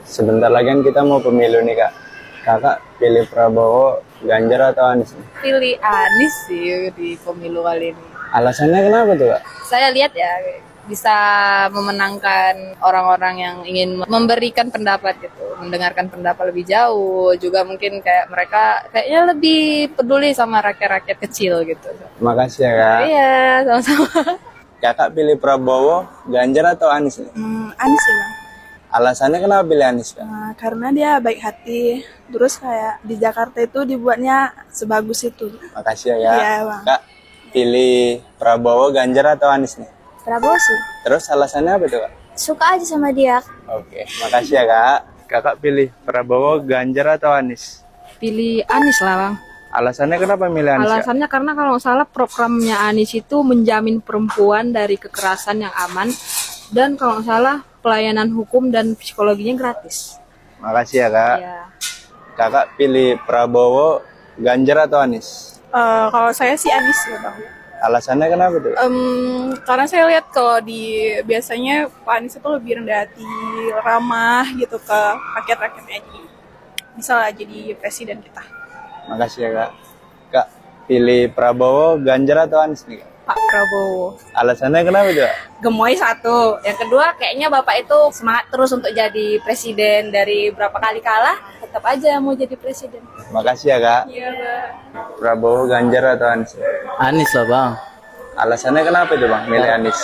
Sebentar lagi kan kita mau pemilu nih kak. Kakak pilih Prabowo, Ganjar atau Anies? Pilih Anies sih di pemilu kali ini. Alasannya kenapa tuh kak? Saya lihat ya bisa memenangkan orang-orang yang ingin memberikan pendapat gitu, mendengarkan pendapat lebih jauh, juga mungkin kayak mereka kayaknya lebih peduli sama rakyat-rakyat kecil gitu. Makasih ya kak. Iya, sama-sama. Kakak pilih Prabowo, Ganjar atau Anies nih? Anies ya bang. Alasannya kenapa pilih Anies kak? Karena dia baik hati, terus kayak di Jakarta itu dibuatnya sebagus itu. Makasih ya kak. Iya bang. Kak, pilih Prabowo, Ganjar atau Anies nih? Prabowo sih. Terus alasannya apa tuh kak? Suka aja sama dia. Oke, makasih ya kak. Kakak pilih Prabowo, Ganjar atau Anies? Pilih Anies lah bang. Alasannya kenapa milih Anies kak? Alasannya karena kalau nggak salah programnya Anies itu menjamin perempuan dari kekerasan yang aman, dan kalau nggak salah pelayanan hukum dan psikologinya gratis. Makasih ya kak. Ya. Kakak pilih Prabowo, Ganjar atau Anies? Kalau saya sih Anies ya bang. Alasannya kenapa tuh? Karena saya lihat kalau biasanya Pak Anies itu lebih rendah hati, ramah gitu ke rakyat-rakyatnya, jadi bisa lah jadi presiden kita. Makasih ya kak. Kak, pilih Prabowo, Ganjar atau Anies nih kak? Pak Prabowo. Alasannya kenapa tuh kak? Gemoy satu. Yang kedua kayaknya Bapak itu semangat terus untuk jadi presiden, dari berapa kali kalah tetap aja mau jadi presiden. Makasih ya kak. Iya, Pak. Prabowo, Ganjar atau Anies? Anies lah bang, Alasannya kenapa tuh bang milih Anies?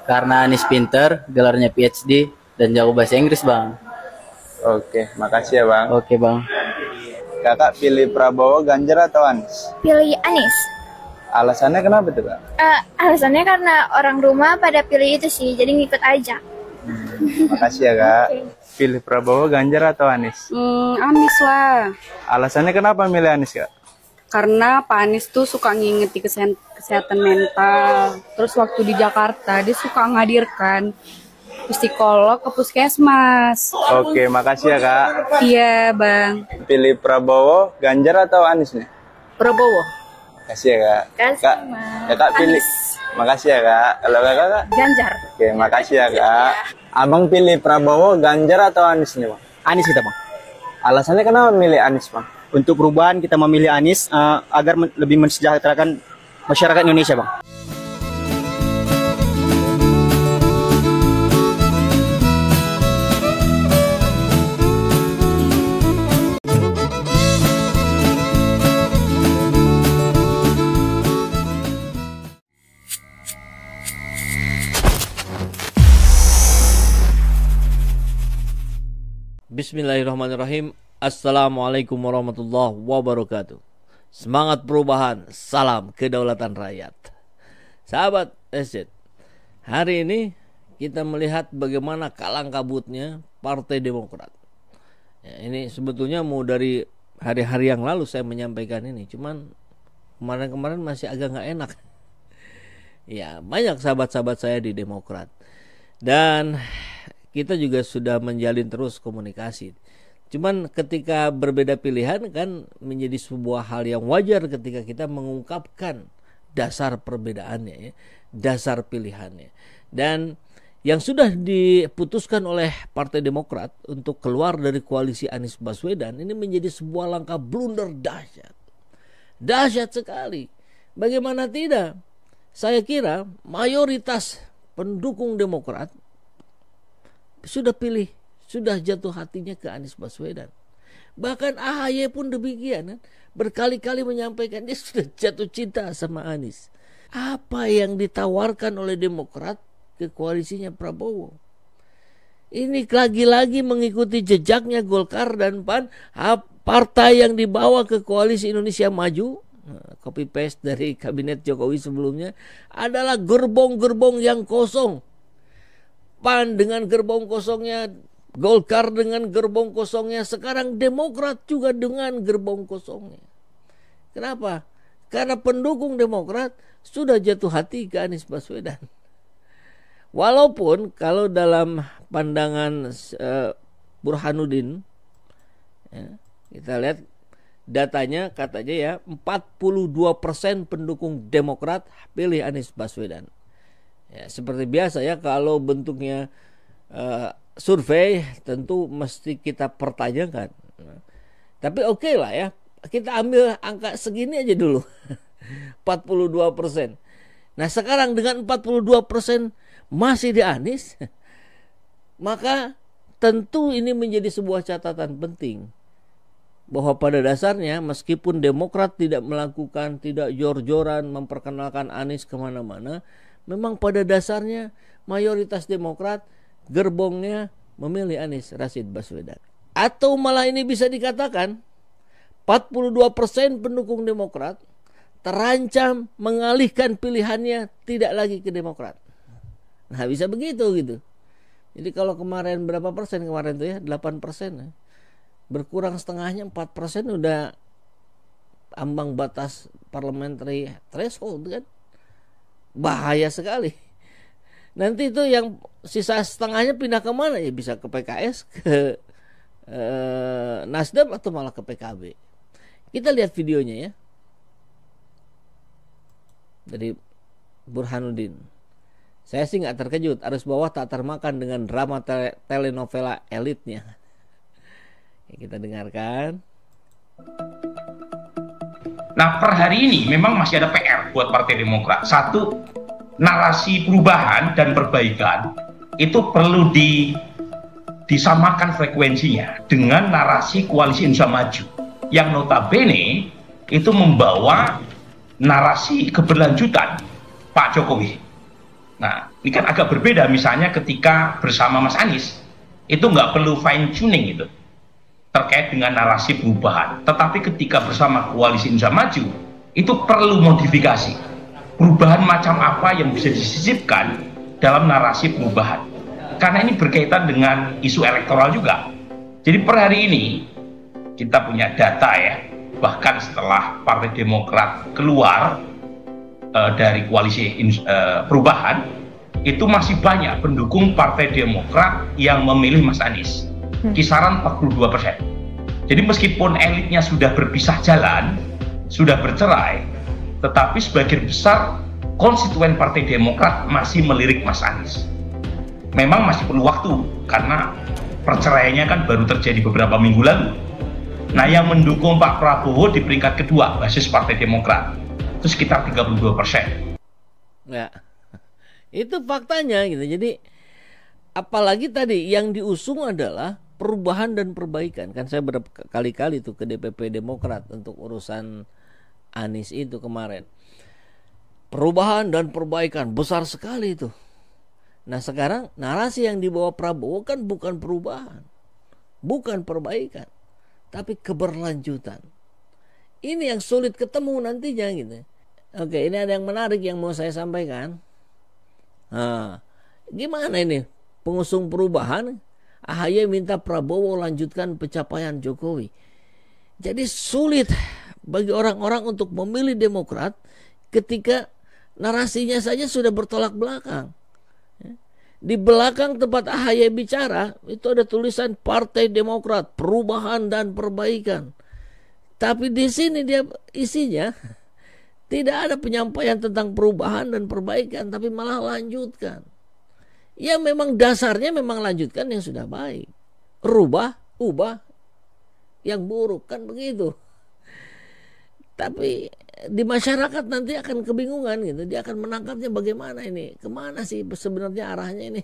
karena Anies pinter, gelarnya PhD, dan jago bahasa Inggris bang. Oke, makasih ya bang. Oke bang. Kakak pilih Prabowo, Ganjar atau Anies? Pilih Anies. Alasannya kenapa tuh kak? Alasannya karena orang rumah pada pilih itu sih, jadi ngikut aja. Makasih ya kak. Pilih Prabowo, Ganjar atau Anies? Anies lah. Alasannya kenapa milih Anies kak? Karena Pak Anies tuh suka ngingeti kesehatan mental. Terus waktu di Jakarta dia suka ngadirkan psikolog ke puskesmas. Oke, makasih ya kak. Iya bang. Pilih Prabowo, Ganjar atau Anies nih? Prabowo. Makasih ya kak. Kasih, Kak, Mas. kakak pilih. Makasih ya kak. Kalau kakak kak? Ganjar. Oke, makasih ya kak. Abang pilih Prabowo, Ganjar atau Anies nih bang? Anies kita bang. Alasannya kenapa milih Anies bang? Untuk perubahan kita memilih Anies agar lebih mensejahterakan masyarakat Indonesia bang. Bismillahirrahmanirrahim. Assalamualaikum warahmatullahi wabarakatuh. Semangat perubahan, salam kedaulatan rakyat. Sahabat SZ, hari ini kita melihat bagaimana kalang kabutnya Partai Demokrat. Ya, ini sebetulnya mau dari hari-hari yang lalu saya menyampaikan ini, cuman kemarin-kemarin masih agak nggak enak. Ya, banyak sahabat-sahabat saya di Demokrat, dan kita juga sudah menjalin terus komunikasi. Cuman ketika berbeda pilihan kan menjadi sebuah hal yang wajar ketika kita mengungkapkan dasar perbedaannya, ya, dasar pilihannya. Dan yang sudah diputuskan oleh Partai Demokrat untuk keluar dari koalisi Anies Baswedan ini menjadi sebuah langkah blunder dahsyat. Dahsyat sekali. Bagaimana tidak? Saya kira mayoritas pendukung Demokrat sudah jatuh hatinya ke Anies Baswedan. Bahkan AHY pun demikian kan? Berkali-kali menyampaikan dia sudah jatuh cinta sama Anies. Apa yang ditawarkan oleh Demokrat ke koalisinya Prabowo? Ini lagi-lagi mengikuti jejaknya Golkar dan PAN, partai yang dibawa ke koalisi Indonesia Maju, copy paste dari kabinet Jokowi sebelumnya, adalah gerbong-gerbong yang kosong. PAN dengan gerbong kosongnya, Golkar dengan gerbong kosongnya, sekarang Demokrat juga dengan gerbong kosongnya. Kenapa? Karena pendukung Demokrat sudah jatuh hati ke Anies Baswedan. Walaupun kalau dalam pandangan Burhanuddin, ya, kita lihat datanya katanya ya 42% pendukung Demokrat pilih Anies Baswedan. Ya, seperti biasa ya, kalau bentuknya survei tentu mesti kita pertanyakan. Tapi oke lah ya, kita ambil angka segini aja dulu. 42%. Nah sekarang dengan 42% masih di Anies, maka tentu ini menjadi sebuah catatan penting. Bahwa pada dasarnya meskipun Demokrat tidak melakukan, tidak jor-joran memperkenalkan Anies kemana-mana, memang pada dasarnya mayoritas Demokrat gerbongnya memilih Anies Rashid Baswedan. Atau malah ini bisa dikatakan 42% pendukung Demokrat terancam mengalihkan pilihannya tidak lagi ke Demokrat. Nah bisa begitu gitu. Jadi kalau kemarin berapa persen kemarin tuh ya, 8% ya. Berkurang setengahnya 4% udah ambang batas parliamentary threshold kan. Bahaya sekali. Nanti itu yang sisa setengahnya pindah ke mana ya, bisa ke PKS, ke Nasdem atau malah ke PKB. Kita lihat videonya ya. Dari Burhanuddin. Saya sih nggak terkejut, arus bawah tak termakan dengan drama telenovela elitnya. Ya, kita dengarkan. Nah per hari ini memang masih ada PR buat Partai Demokrat. Satu, narasi perubahan dan perbaikan itu perlu disamakan frekuensinya dengan narasi koalisi Indonesia Maju yang notabene itu membawa narasi keberlanjutan Pak Jokowi. Nah ini kan agak berbeda, misalnya ketika bersama Mas Anies itu nggak perlu fine tuning gitu terkait dengan narasi perubahan, tetapi ketika bersama koalisi Indonesia Maju itu perlu modifikasi perubahan macam apa yang bisa disisipkan dalam narasi perubahan, karena ini berkaitan dengan isu elektoral juga. Jadi per hari ini kita punya data ya, bahkan setelah Partai Demokrat keluar dari koalisi perubahan, itu masih banyak pendukung Partai Demokrat yang memilih Mas Anies, kisaran 42%. Jadi meskipun elitnya sudah berpisah jalan, sudah bercerai, tetapi sebagian besar konstituen Partai Demokrat masih melirik Mas Anies. Memang masih perlu waktu, karena perceraiannya kan baru terjadi beberapa minggu lalu. Nah yang mendukung Pak Prabowo di peringkat kedua, basis Partai Demokrat, itu sekitar 32%. Ya, itu faktanya gitu. Jadi apalagi tadi yang diusung adalah perubahan dan perbaikan. Kan saya berkali-kali tuh ke DPP Demokrat untuk urusan Anies itu kemarin. Perubahan dan perbaikan besar sekali itu. Nah sekarang narasi yang dibawa Prabowo kan bukan perubahan, bukan perbaikan, tapi keberlanjutan. Ini yang sulit ketemu nantinya gitu. Oke, ini ada yang menarik yang mau saya sampaikan. Nah, gimana ini pengusung perubahan? AHY minta Prabowo lanjutkan pencapaian Jokowi. Jadi sulit bagi orang-orang untuk memilih Demokrat ketika narasinya saja sudah bertolak belakang. Di belakang tempat AHY bicara itu ada tulisan Partai Demokrat Perubahan dan Perbaikan. Tapi di sini dia isinya tidak ada penyampaian tentang perubahan dan perbaikan, tapi malah lanjutkan. Ya memang dasarnya memang lanjutkan yang sudah baik. Ubah yang buruk, kan begitu. Tapi di masyarakat nanti akan kebingungan gitu. Dia akan menangkapnya bagaimana ini. Kemana sih sebenarnya arahnya ini.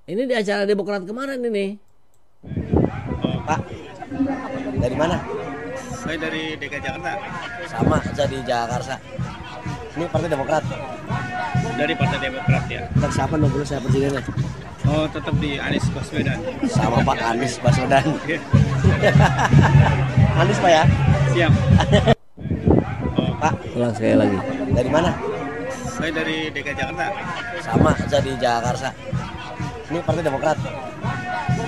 Ini di acara Demokrat kemarin ini. Pak, dari mana? Saya dari DKI Jakarta. Sama, saya di Jakarta. Ini Partai Demokrat. Dari Partai Demokrat ya. Tetap siapa nomor saya presidennya? Oh, tetap di Anies Baswedan. Sama Pak Anies Baswedan. Anies Pak ya? Siap. Pak, ulang sekali lagi. dari mana? Saya dari DKI Jakarta. Sama, saya di Jakarta. Ini Partai Demokrat.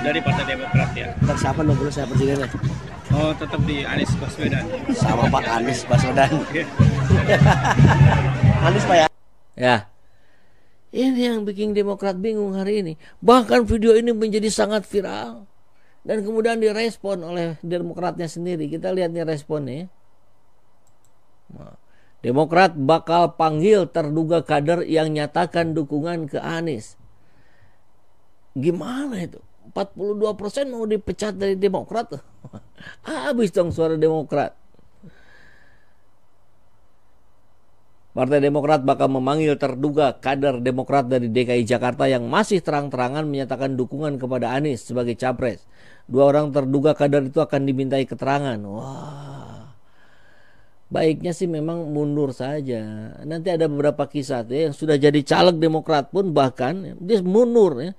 Dari Partai Demokrat ya. Tetap siapa nomor saya presidennya? Oh, tetap di Anies Baswedan. Sama Pak Anies Baswedan. Anies Pak ya? Ya. Ini yang bikin Demokrat bingung hari ini. Bahkan video ini menjadi sangat viral. Dan kemudian direspon oleh Demokratnya sendiri. Kita lihat nih responnya. Nah, Demokrat bakal panggil terduga kader yang nyatakan dukungan ke Anies. Gimana itu? 42% mau dipecat dari Demokrat. Habis dong suara Demokrat. Partai Demokrat bakal memanggil terduga kader Demokrat dari DKI Jakarta yang masih terang-terangan menyatakan dukungan kepada Anies sebagai capres. 2 orang terduga kader itu akan dimintai keterangan. Wah, baiknya sih memang mundur saja. Nanti ada beberapa kisah ya, yang sudah jadi caleg Demokrat pun bahkan dia mundur ya.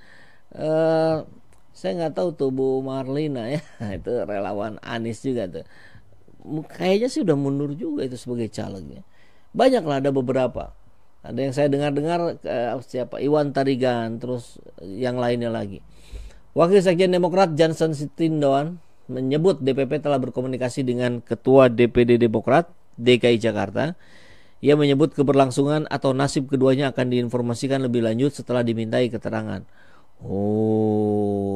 Saya nggak tahu tuh Bu Marlina ya, itu relawan Anies juga tuh. Kayaknya sih udah mundur juga itu sebagai calegnya. Banyaklah, ada beberapa. Ada yang saya dengar-dengar siapa? Iwan Tarigan, terus yang lainnya lagi. Wakil Sekjen Demokrat Johnson Sitindoan menyebut DPP telah berkomunikasi dengan Ketua DPD Demokrat DKI Jakarta. Ia menyebut keberlangsungan atau nasib keduanya akan diinformasikan lebih lanjut setelah dimintai keterangan. Oh,